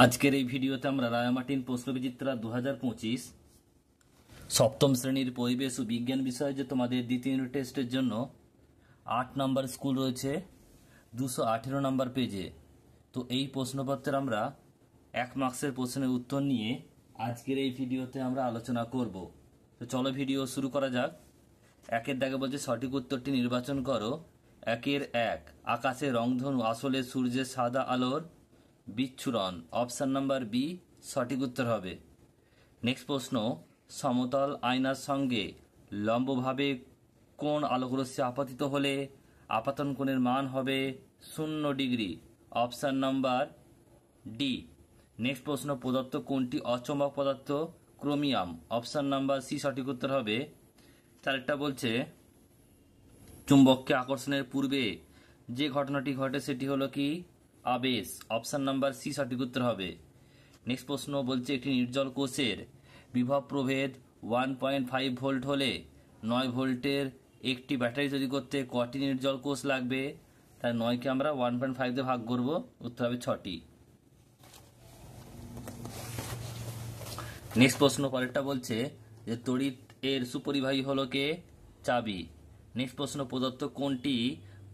আজকের এই ভিডিওতে আমরা রায়ামার্টিন প্রশ্নবিচিত্রা 2025 সপ্তম শ্রেণীর পরিবেশ ও বিজ্ঞান বিষয়ে যে তোমাদের দ্বিতীয় ইউনিট টেস্টের জন্য 8 নম্বর স্কুল রয়েছে 218 নম্বর পেজে। তো এই প্রশ্নপত্রের আমরা 1 মার্কসের প্রশ্নের উত্তর নিয়ে আজকের এই ভিডিওতে আমরা আলোচনা করব। তো চলো ভিডিও শুরু করা যাক। একের দাগে বলছে সঠিক উত্তরটি নির্বাচন করো। 1 আকাশে রংধনু আসলে সূর্যের সাদা আলোর বিচ্ছুরণ। অপশন নাম্বার বি সঠিক উত্তর হবে। নেক্সট প্রশ্ন, সমতল আয়নার সঙ্গে লম্বভাবে কোন আলোকরশ্মি আপতিত হলে আপাতন কোণের মান হবে 0 degree. Option number D. Next প্রশ্ন, প্রদত্ত কোনটি অচৌম্বক পদার্থ? ক্রোমিয়াম। অপশন নাম্বার সি সঠিক উত্তর হবে। চারটা বলছে চুম্বককে আকর্ষণের পূর্বে যে ঘটনাটি ঘটে সেটি হলো কি? আবেশ। অপশন নাম্বার সি সঠিক উত্তর হবে। নেক্সট প্রশ্ন বলছে একটি নির্জল কোষের বিভব প্রভেদ 1.5 ভোল্ট হলে 9 ভোল্টের একটি ব্যাটারি তৈরি করতে কটি নির্জল কোষ লাগবে? তাই 9কে আমরা 1.5 দিয়ে ভাগ করব, উত্তর হবে 6টি। নেক্সট প্রশ্ন পরেরটা বলছে যে তড়িৎ এর সুপরিবাহী হলো কে? চাবি। নেক্সট প্রশ্ন, প্রদত্ত কোনটি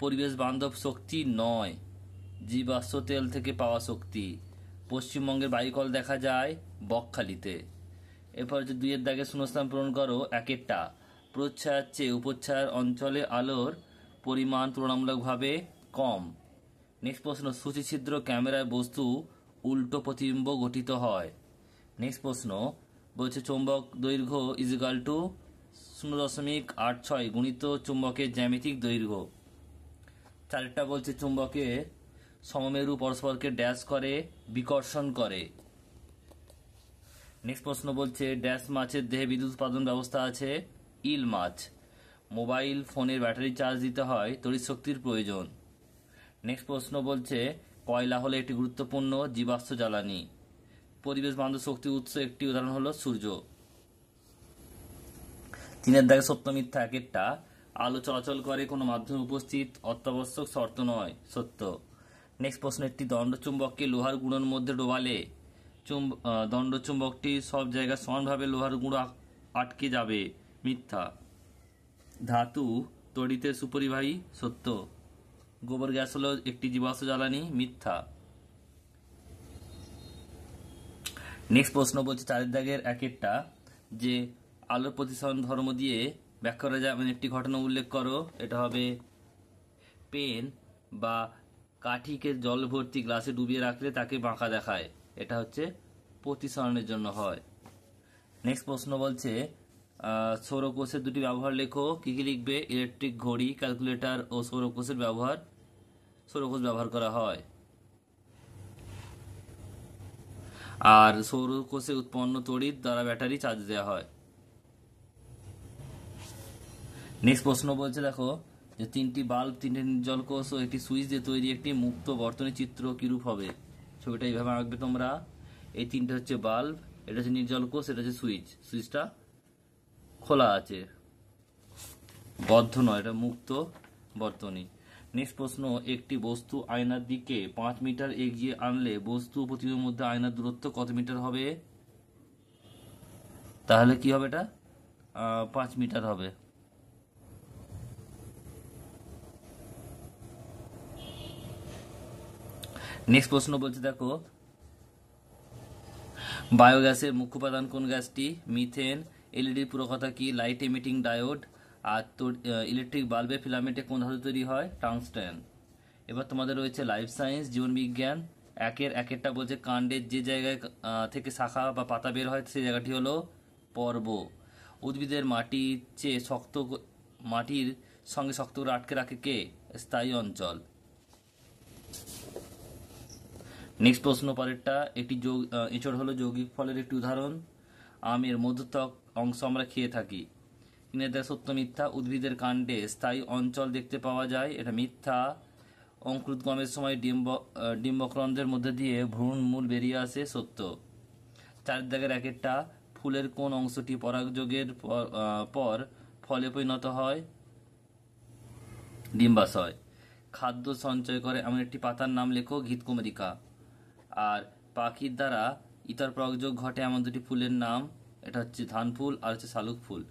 পরিবেশ বান্ধব শক্তি নয়? জীবাশ্ম তেল থেকে পাওয়া শক্তি। পশ্চিমবঙ্গের বায়ুকল দেখা যায় বকখালিতে। এরপর হচ্ছে 2 দাগে শূন্যস্থান পূরণ করো। 1টা প্রচ্ছায়ার চেয়ে উপচ্ছায়ার অঞ্চলে আলোর পরিমাণ তুলনামূলকভাবে কম। নেক্সট প্রশ্ন, সূচিছিদ্র ক্যামেরায় বস্তু উল্টো প্রতিবিম্ব গঠিত হয়। নেক্সট প্রশ্ন বলছে চৌম্বক দৈর্ঘ্য ইজিক্যাল টু 0.86 গুণিত চুম্বকের জ্যামিতিক দৈর্ঘ্য। চারটা বলছে চুম্বকের সমমেরু পরস্পরকে ড্যাশ করে বিকর্ষণ করে। নেক্সট প্রশ্ন বলছে ড্যাশ মাছের দেহে বিদ্যুৎ উৎপাদন ব্যবস্থা আছে? ইল মাছ। মোবাইল ফোনের ব্যাটারি চার্জ দিতে হয় তড়িৎ শক্তির প্রয়োজন। নেক্সট প্রশ্ন বলছে কয়লা হলো একটি গুরুত্বপূর্ণ জীবাশ্ম জ্বালানি। পরিবেশ বান্ধব শক্তির উৎস একটি উদাহরণ হলো সূর্য। 3 দাগে সত্য মিথ্যা। 1টা আলো চলাচল করে কোনো মাধ্যমে উপস্থিত অত্যাবশ্যক শর্ত নয়, সত্য। নেক্সট প্রশ্ন, একটি দণ্ডচুম্বককে লোহার গুঁড়োর মধ্যে ডোবালে দণ্ডচুম্বকটি সব জায়গায় সমানভাবে লোহার গুঁড়ো আটকে যাবে, মিথ্যা। ধাতু তড়িতের সুপরিবাহী, সত্য। গোবর গ্যাস হলো একটি জীবাশ্ম জ্বালানি, মিথ্যা। নেক্সট প্রশ্ন বলছে 4 দাগের 1টা যে আলোর প্রতিসরণ ধর্ম দিয়ে ব্যাখ্যা করা যায় এমন একটি ঘটনা উল্লেখ করো। এটা হবে পেন বা কাঠিকে জল ভর্তি গ্লাসে ডুবিয়ে রাখলে তাকে বাঁকা দেখায়, এটা হচ্ছে প্রতিসরণের জন্য হয়। নেক্সট প্রশ্ন বলছে সৌরকোষের দুটি ব্যবহার লেখো। কি কি লিখবে? ইলেকট্রিক ঘড়ি, ক্যালকুলেটর ও সৌরকোষ ব্যবহার করা হয়। আর সৌরকোষে উৎপন্ন তড়িৎ দ্বারা ব্যাটারি চার্জ দেওয়া হয়। নেক্সট প্রশ্ন বলছে দেখো যে 3টি বাল্ব, 3টে নির্জল কোষ ও একটি সুইচ দিয়ে তৈরি একটি মুক্ত বর্তনী চিত্র কিরূপ হবে? ছবিটা এইভাবে আঁকবে তোমরা। এই 3টে হচ্ছে বাল্ব, এটা হচ্ছে নির্জল কোষ, এটা হচ্ছে সুইচ। সুইচটা খোলা আছে, বদ্ধ নয়, এটা মুক্ত বর্তনী। নেক্সট প্রশ্ন, একটি বস্তু আয়নার দিকে 5 মিটার এগিয়ে আনলে বস্তু ও প্রতিবিম্বের মধ্যে আয়নার দূরত্ব কত মিটার হবে? তাহলে কি হবে? এটা 5 মিটার হবে। নেক্সট প্রশ্ন বলছে দেখো বায়োগ্যাসের মুখ্য উপাদান কোন গ্যাসটি? মিথেন। এলইডির পুরো কথা কি? Light emitting diode. আর ইলেকট্রিক বাল্বের ফিলামেন্টে কোন ধাতু তৈরি হয়? টাংস্টেন। এবার তোমাদের রয়েছে লাইফ সায়েন্স, জীবন বিজ্ঞান। 1টা বলছে কাণ্ডের যে জায়গায় থেকে শাখা বা পাতা বের হয় সেই জায়গাটি হলো পর্ব। উদ্ভিদের মাটির সঙ্গে শক্ত করে আটকে রাখে কে? স্থায়ী অঞ্চল। নেক্সট প্রশ্ন পরেরটা, একটি এঁচড় হলো যৌগিক ফলের একটি উদাহরণ। আমের মধ্যত্বক অংশ আমরা খেয়ে থাকি। 3 সত্য মিথ্যা। উদ্ভিদের কাণ্ডে স্থায়ী অঞ্চল দেখতে পাওয়া যায়, এটা মিথ্যা। অঙ্কুরোদ্গমের সময় ডিম্বকরন্ধ্রের মধ্যে দিয়ে ভ্রূণ মূল বেরিয়ে আসে, সত্য। 4 দাগের 1টা ফুলের কোন অংশটি পরাগযোগের পর ফলে পরিণত হয়? ডিম্বাশয়। খাদ্য সঞ্চয় করে এমন একটি পাতার নাম লেখো। ঘৃতকুমারিকা। আর পাখির দ্বারা ইতর পরাগযোগ ঘটে এমন দুটি ফুলের নাম, এটা হচ্ছে ধান ফুল আর হচ্ছে শালুক ফুল।